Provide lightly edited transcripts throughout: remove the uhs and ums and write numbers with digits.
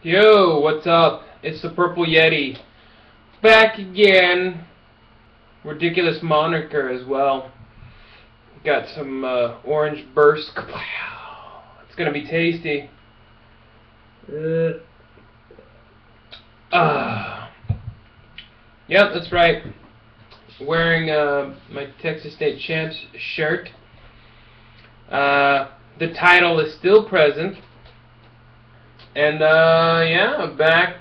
Yo, what's up? It's the Purple Yeti. Back again. Ridiculous moniker as well. Got some orange burst. It's gonna be tasty. Yep, that's right. Wearing my Texas State Champs shirt. The title is still present. And yeah, back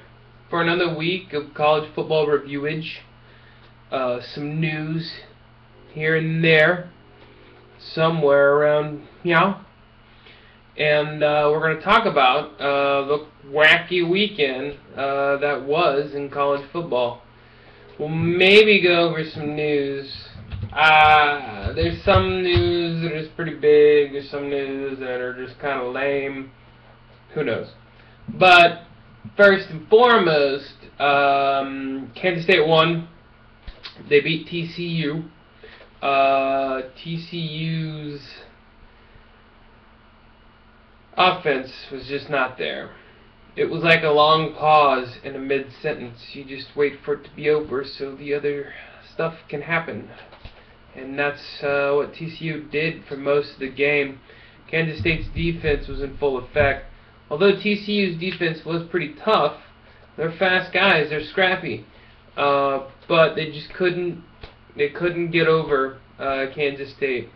for another week of college football reviewage. Some news here and there, somewhere around, and we're going to talk about the wacky weekend that was in college football. We'll maybe go over some news. There's some news that is pretty big. There's some news that are just kind of lame. Who knows? But first and foremost, Kansas State won. They beat TCU. TCU's offense was just not there. It was like a long pause in a mid-sentence. You just wait for it to be over so the other stuff can happen. And that's what TCU did for most of the game. Kansas State's defense was in full effect. Although TCU's defense was pretty tough, they're fast guys, they're scrappy, but they just couldn't get over Kansas State.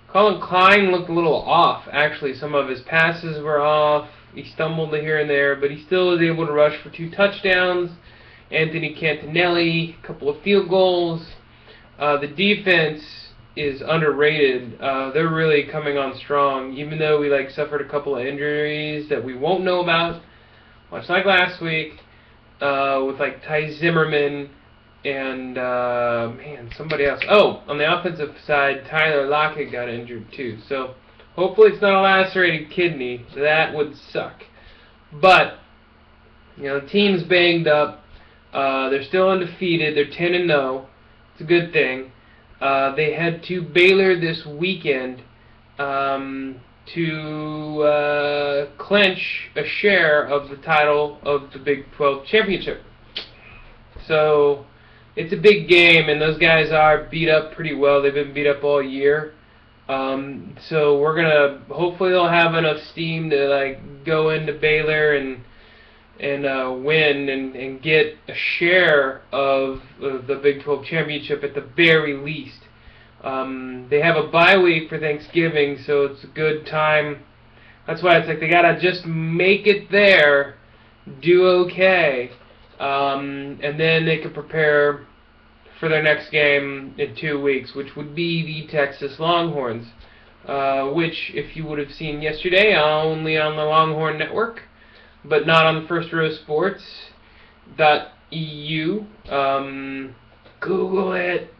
Collin Klein looked a little off, actually. Some of his passes were off. He stumbled here and there, but he still was able to rush for 2 touchdowns. Anthony Cantinelli, a couple of field goals. The defense is underrated. They're really coming on strong, even though we suffered a couple of injuries that we won't know about, much like last week with Ty Zimmerman and somebody else. Oh, on the offensive side, Tyler Lockett got injured too. So hopefully it's not a lacerated kidney. That would suck. But the team's banged up. They're still undefeated. They're 10-0. It's a good thing. They head to Baylor this weekend to clinch a share of the title of the Big 12 championship. So it's a big game, and those guys are beat up pretty well. They've been beat up all year. So we're gonna hopefully they'll have enough steam to go into Baylor and win and get a share of the Big 12 championship at the very least. They have a bye week for Thanksgiving, so it's a good time. That's why it's they gotta just make it there, do okay, and then they can prepare for their next game in 2 weeks, which would be the Texas Longhorns, which, if you would have seen yesterday, only on the Longhorn Network, but not on firstrowsports.eu. Google it.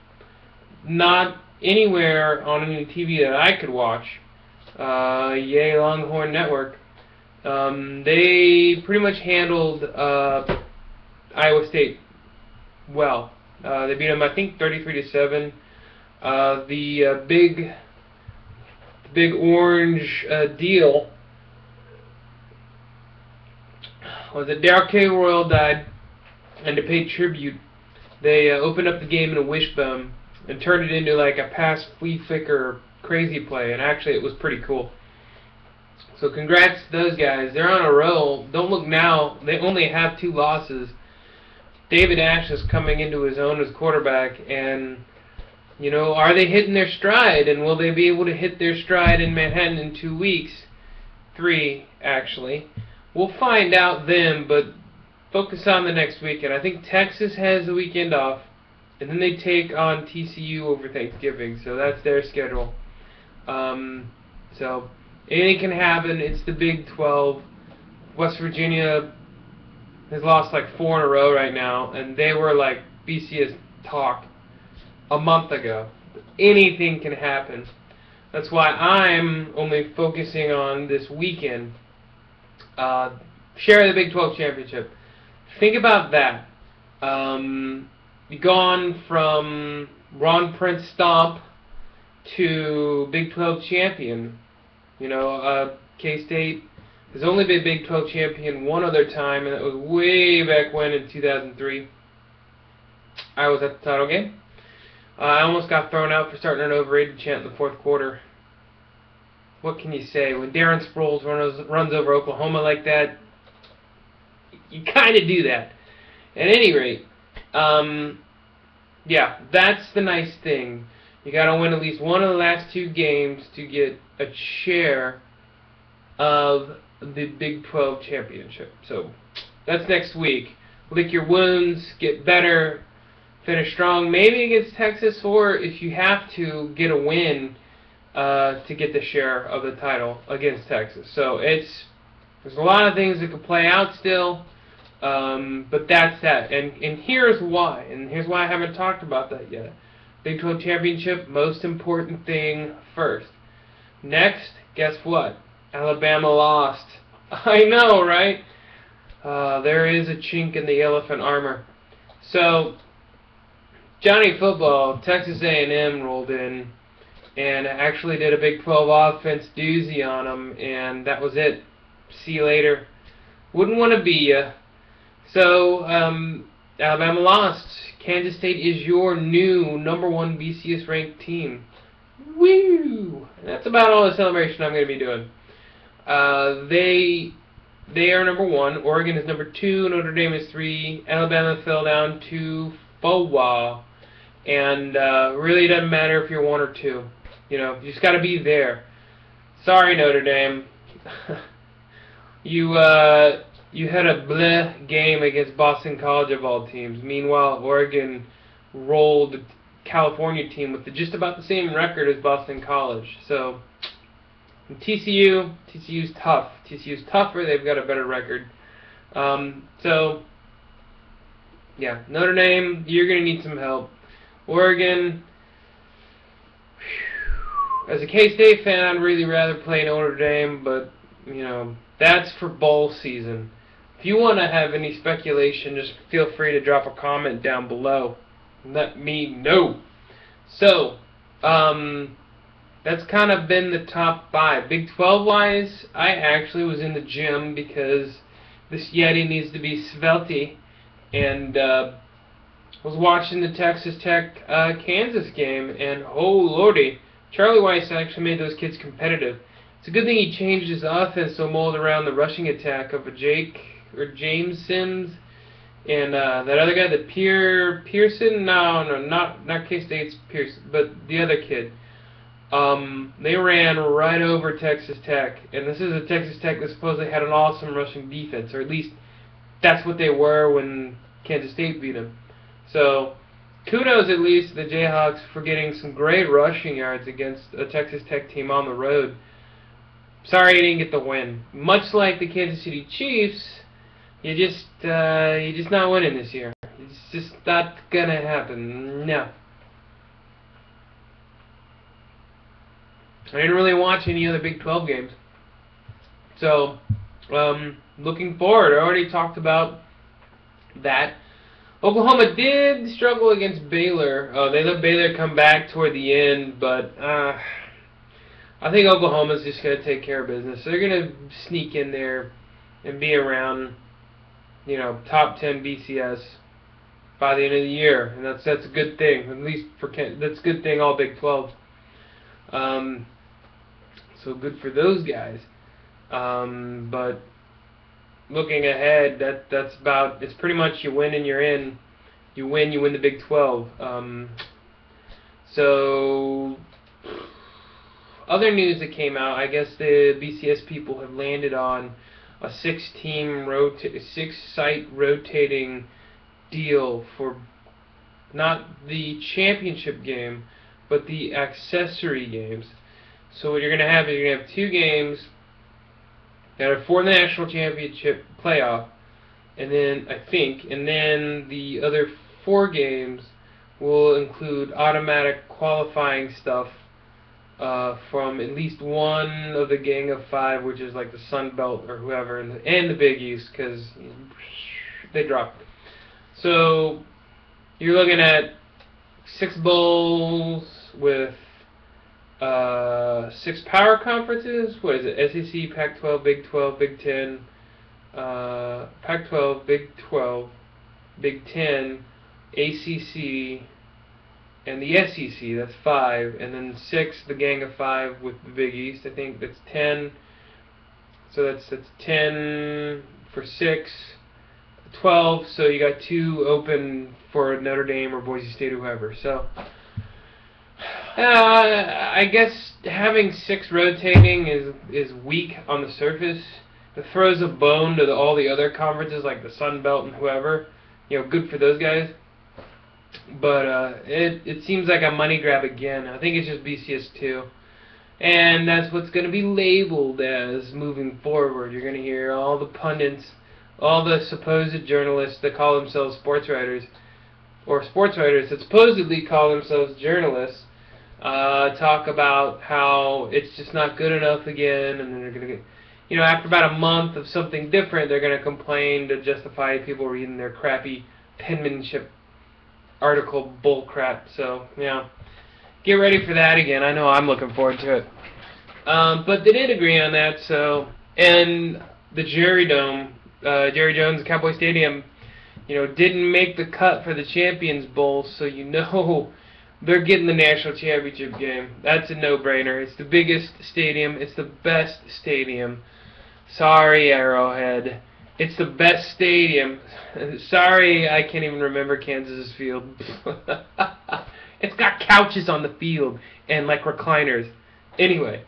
Not anywhere on any TV that I could watch. Yay, Longhorn Network. They pretty much handled Iowa State well. They beat them, I think, 33-7. The big orange deal was that Darrel K Royal died, and to pay tribute, they opened up the game in a wishbone and turned it into a pass flea flicker crazy play, and actually it was pretty cool. So congrats to those guys. They're on a roll. Don't look now. They only have 2 losses. David Ash is coming into his own as quarterback, and are they hitting their stride, and will they be able to hit their stride in Manhattan in 2 weeks? 3, actually. We'll find out then, but focus on the next weekend. I think Texas has the weekend off, and then they take on TCU over Thanksgiving, so that's their schedule. So anything can happen. It's the Big 12. West Virginia has lost 4 in a row right now, and they were BCS talk a month ago. Anything can happen. That's why I'm only focusing on this weekend. Share the Big 12 championship. Think about that. You've gone from Ron Prince stomp to Big 12 champion. K-State has only been Big 12 champion one other time, and that was way back when in 2003. I was at the title game. I almost got thrown out for starting an overrated chant in the fourth quarter. What can you say? When Darren Sproles runs over Oklahoma like that, you kind of do that. At any rate, yeah, that's the nice thing. You got to win at least one of the last 2 games to get a share of the Big 12 championship. So that's next week. Lick your wounds, get better, finish strong, maybe against Texas, or if you have to, get a win to get the share of the title against Texas. So there's a lot of things that could play out still, but that's that. And here's why. And here's why I haven't talked about that yet. Big 12 championship, most important thing first. Next, guess what? Alabama lost. I know, right? There is a chink in the elephant armor. So Johnny Football, Texas A&M rolled in and actually did a Big 12 offense doozy on them, and that was it. See you later. Wouldn't want to be ya. So, Alabama lost. Kansas State is your new #1 BCS ranked team. Woo! That's about all the celebration I'm going to be doing. They are #1. Oregon is #2. Notre Dame is 3. Alabama fell down to 4. And really doesn't matter if you're 1 or 2. You know, you just got to be there. Sorry, Notre Dame. You had a bleh game against Boston College of all teams. Meanwhile, Oregon rolled the California team with just about the same record as Boston College. So TCU's tough. TCU's tougher. They've got a better record. So yeah, Notre Dame, you're going to need some help. Oregon, as a K-State fan, I'd really rather play Notre Dame, but, you know, that's for bowl season. If you want to have any speculation, just feel free to drop a comment down below. Let me know. So, that's kind of been the top 5. Big 12-wise, I actually was in the gym because this Yeti needs to be svelte, and was watching the Texas Tech Kansas game, and oh lordy, Charlie Weiss actually made those kids competitive. It's a good thing he changed his offense to mold around the rushing attack of a James Sims and that other guy, the Pearson. No, not K-State's Pearson, but the other kid. They ran right over Texas Tech, and this is a Texas Tech that supposedly had an awesome rushing defense, or at least that's what they were when Kansas State beat them. So kudos at least to the Jayhawks for getting some great rushing yards against a Texas Tech team on the road. Sorry you didn't get the win. Much like the Kansas City Chiefs, you're just not winning this year. It's just not gonna happen. No. I didn't really watch any other Big 12 games. So, looking forward. I already talked about that. Oklahoma did struggle against Baylor. They let Baylor come back toward the end, but I think Oklahoma's just going to take care of business. They're going to sneak in there and be around, you know, top 10 BCS by the end of the year, and that's a good thing. At least that's a good thing. All Big 12. So good for those guys. But looking ahead, that's about, it's pretty much you win and you're in. You win the Big 12. So other news that came out, I guess the BCS people have landed on a 6-site rotating deal for not the championship game, but the accessory games. So what you're going to have is you're going to have 2 games that are for the national championship playoff, and then the other 4 games will include automatic qualifying stuff from at least one of the Gang of 5, which is like the Sun Belt or whoever, and the Big East, because they dropped. So you're looking at 6 bowls with 6 power conferences. What is it? SEC, Pac-12, Big 12, Big 10, Pac-12, Big 12, Big 10, ACC, and the SEC. That's 5, and then 6, the Gang of 5 with the Big East. I think that's 10. So that's 10 for 6, 12. So you got 2 open for Notre Dame or Boise State or whoever. So I guess having 6 rotating is weak on the surface. It throws a bone to all the other conferences like the Sun Belt and whoever. You know, good for those guys. But it seems like a money grab again. I think it's just BCS2. And that's what's going to be labeled as moving forward. You're going to hear all the pundits, all the supposed journalists that call themselves sports writers, or sports writers that supposedly call themselves journalists, talk about how it's just not good enough again, and then they're going to get, you know, after about a month of something different, they're going to complain to justify people reading their crappy penmanship article bullcrap. So, yeah, get ready for that again. I know I'm looking forward to it. But they did agree on that, so, and the Jerry Dome, Jerry Jones Cowboy Stadium, you know, didn't make the cut for the Champions Bowl, so you know they're getting the national championship game. That's a no-brainer. It's the biggest stadium. It's the best stadium. Sorry, Arrowhead. It's the best stadium. Sorry, I can't even remember Kansas's field. It's got couches on the field and like recliners. Anyway,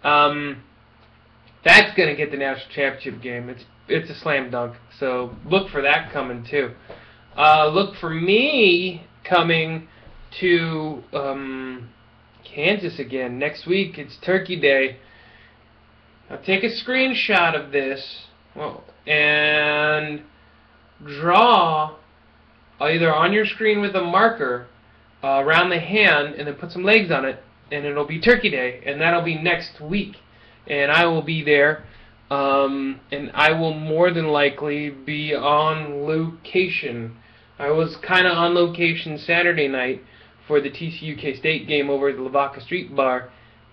that's gonna get the national championship game. It's a slam dunk. So look for that coming too. Look for me coming to Kansas again next week. It's Turkey Day. I'll take a screenshot of this and draw either on your screen with a marker around the hand, and then put some legs on it, and it'll be Turkey Day, and that'll be next week, and I will be there, and I will more than likely be on location. I was kind of on location Saturday night for the TCU K-State game over at the Lavaca Street Bar.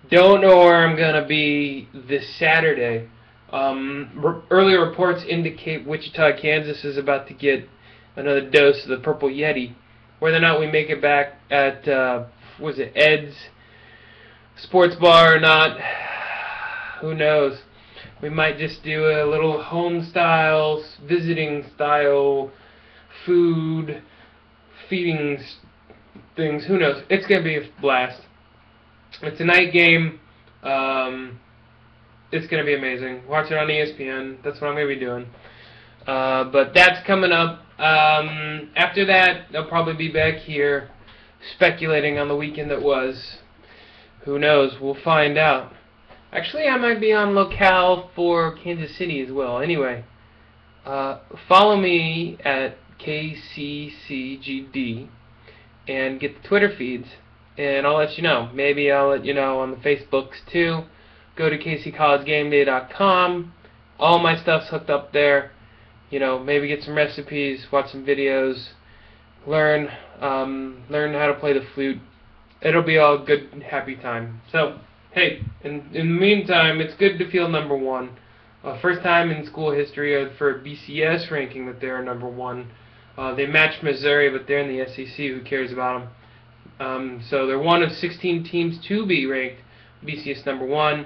Don't know where I'm going to be this Saturday. Earlier reports indicate Wichita, Kansas is about to get another dose of the Purple Yeti. Whether or not we make it back at, was it Ed's Sports Bar or not, who knows. We might just do a little home style, visiting style, food, feeding things, who knows. It's going to be a blast. It's a night game. It's going to be amazing. Watch it on ESPN. That's what I'm going to be doing. But that's coming up. After that, I'll probably be back here speculating on the weekend that was. Who knows? We'll find out. Actually, I might be on locale for Kansas City as well. Anyway, follow me at KCCGD and get the Twitter feeds, and I'll let you know. Maybe I'll let you know on the Facebooks too. Go to kccollegegameday.com. All my stuff's hooked up there. You know, maybe get some recipes, watch some videos, learn how to play the flute. It'll be all good, happy time. So, hey, in the meantime, it's good to feel number 1. First time in school history for BCS ranking that they're number 1. They matched Missouri, but they're in the SEC. Who cares about them? So they're one of 16 teams to be ranked BCS number 1.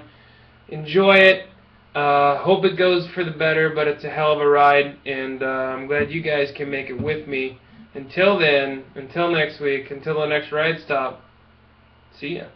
Enjoy it. Hope it goes for the better, but it's a hell of a ride, and I'm glad you guys can make it with me. Until then, until next week, until the next ride stop, see ya.